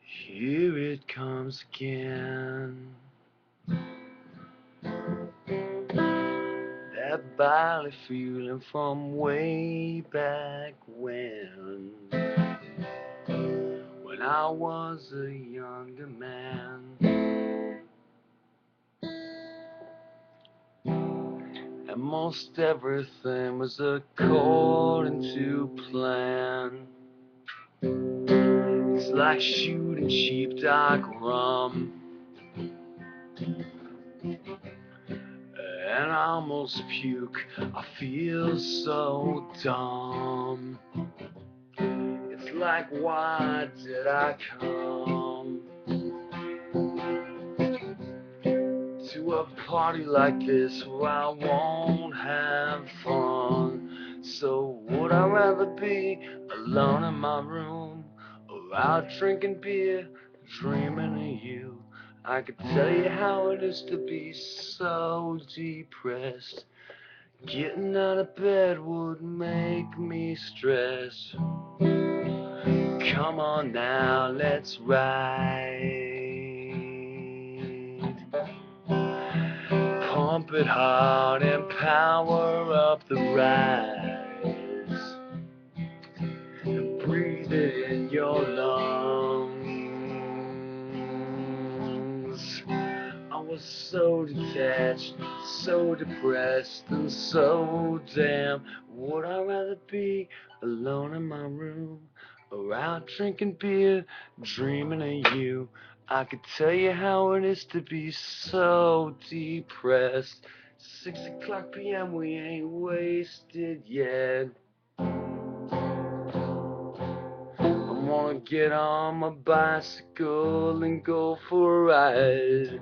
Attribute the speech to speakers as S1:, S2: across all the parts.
S1: Here it comes again. That bodily feeling from way back when I was a younger man. And most everything was according to plan. It's like shooting sheepdog rum, and I almost puke. I feel so dumb. It's like, why did I come to a party like this where I won't have fun? So would I rather be alone in my room, or out drinking beer, dreaming of you? I could tell you how it is to be so depressed. Getting out of bed would make me stress. Come on now, let's ride. Pump it hard and power up the rise. And breathe it in your lungs. I was so detached, so depressed, and so damn. Would I rather be alone in my room, or out drinking beer, dreaming of you? I could tell you how it is to be so depressed. 6 o'clock p.m. we ain't wasted yet. I wanna get on my bicycle and go for a ride.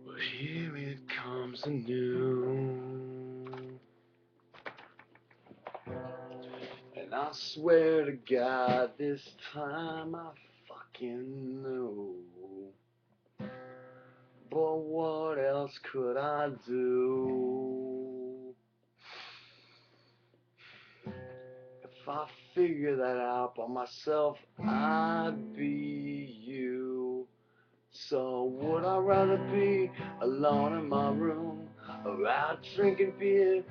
S1: But here it comes anew, and I swear to God, this time I fucking know. But what else could I do? If I figure that out by myself, I'd be you. So would I rather be alone in my room, or out drinking beer,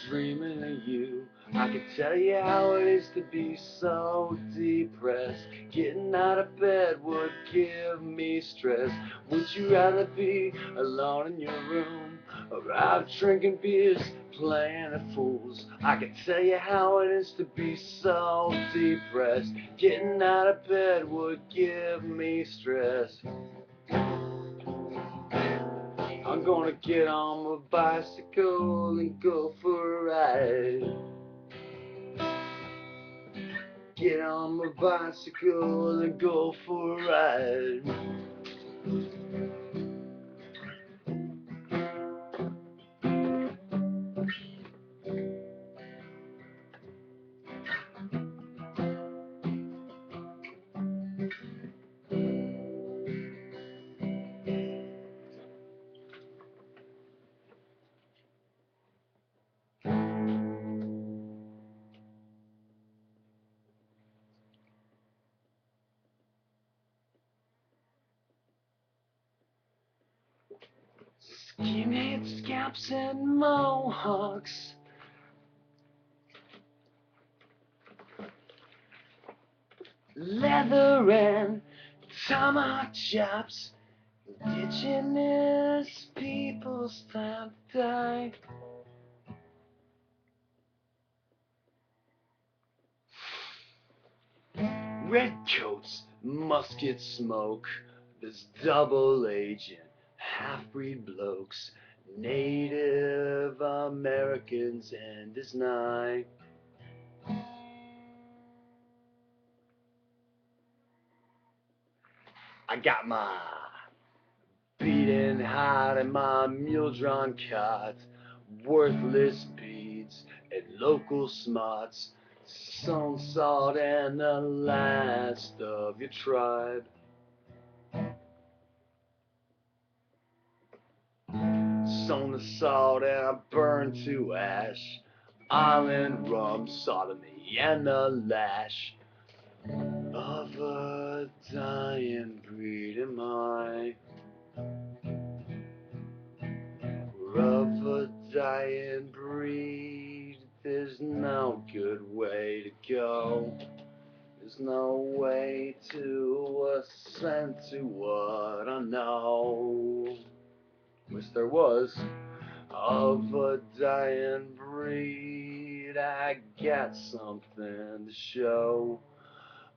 S1: dreaming of you? I could tell you how it is to be so depressed. Getting out of bed would give me stress. Would you rather be alone in your room, or out drinking beers, playing the fools? I could tell you how it is to be so depressed. Getting out of bed would give me stress. I'm gonna get on my bicycle and go for a ride. Get on my bicycle and go for a ride. Skinhead scalps and mohawks, leather and tomahawk chops. Indigenous people's time to die. Redcoats, musket smoke. There's double agent, half-breed blokes, Native Americans, and it's night. I got my beating heart and my mule-drawn cart, worthless beads and local smarts Some salt and the last of your tribe. Sown the salt and I burned to ash. Island rum, sodomy, and the lash of a dying breed am I. Of a dying breed, there's no good way to go. There's no way to ascend to what I know. Wish there was. Of a dying breed, I got something to show.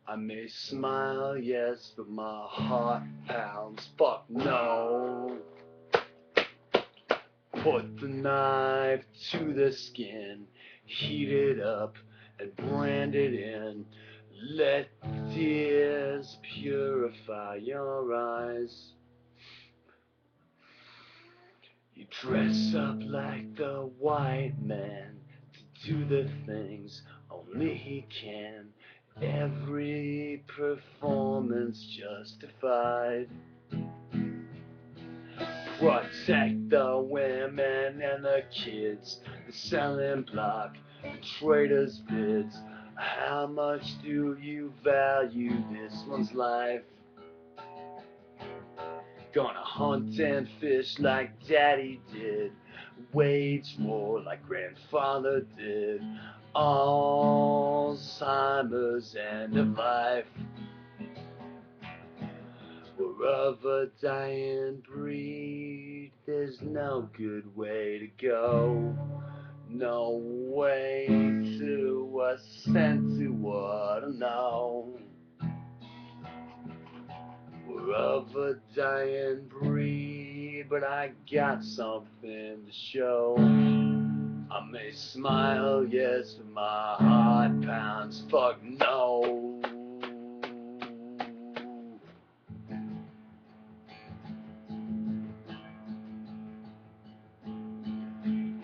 S1: I may smile, yes, but my heart pounds. Fuck no. Put the knife to the skin, heat it up and brand it in. Let tears purify your eyes. You dress up like the white man to do the things only he can. Every performance justified. Protect the women and the kids, the selling block, the traders' bids. How much do you value this one's life? Gonna hunt and fish like daddy did, wage war like grandfather did. Alzheimer's end of life. We're of a dying breed, there's no good way to go. No way to ascend to what I know. We're of a dying breed, but I got something to show. I may smile, yes, but my heart pounds. Fuck no.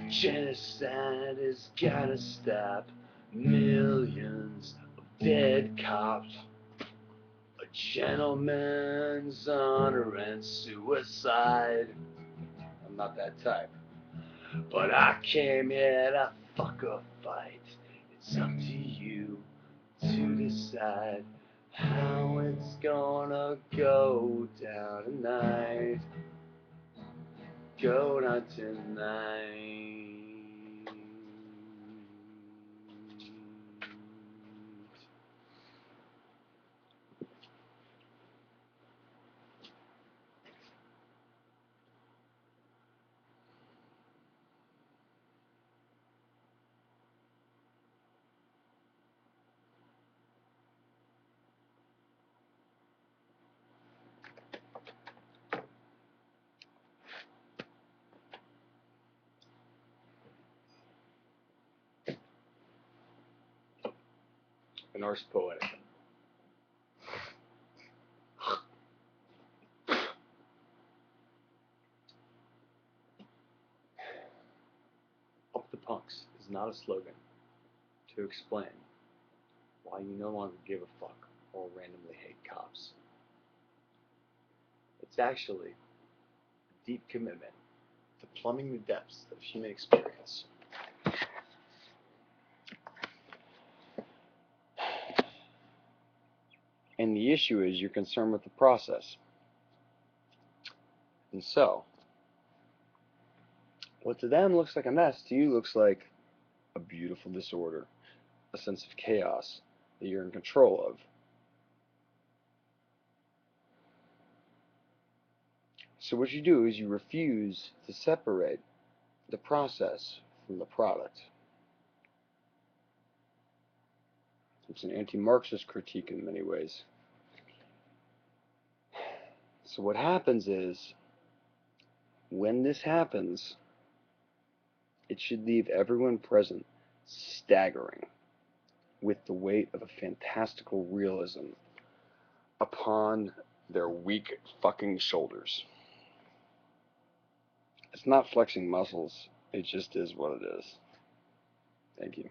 S1: Genocide has gotta stop. Millions of dead cops. A gentleman's honor and suicide. I'm not that type. But I came here to fuck a fight. It's up to you to decide how it's gonna go down tonight. Go down tonight. An Ars Poetica. Up the punks is not a slogan to explain why you no longer give a fuck or randomly hate cops. It's actually a deep commitment to plumbing the depths of human experience. And the issue is you're concerned with the process. And so, what to them looks like a mess, to you looks like a beautiful disorder, a sense of chaos that you're in control of. So what you do is you refuse to separate the process from the product. It's an anti-Marxist critique in many ways. So what happens is, when this happens, it should leave everyone present staggering with the weight of a fantastical realism upon their weak fucking shoulders. It's not flexing muscles, it just is what it is. Thank you.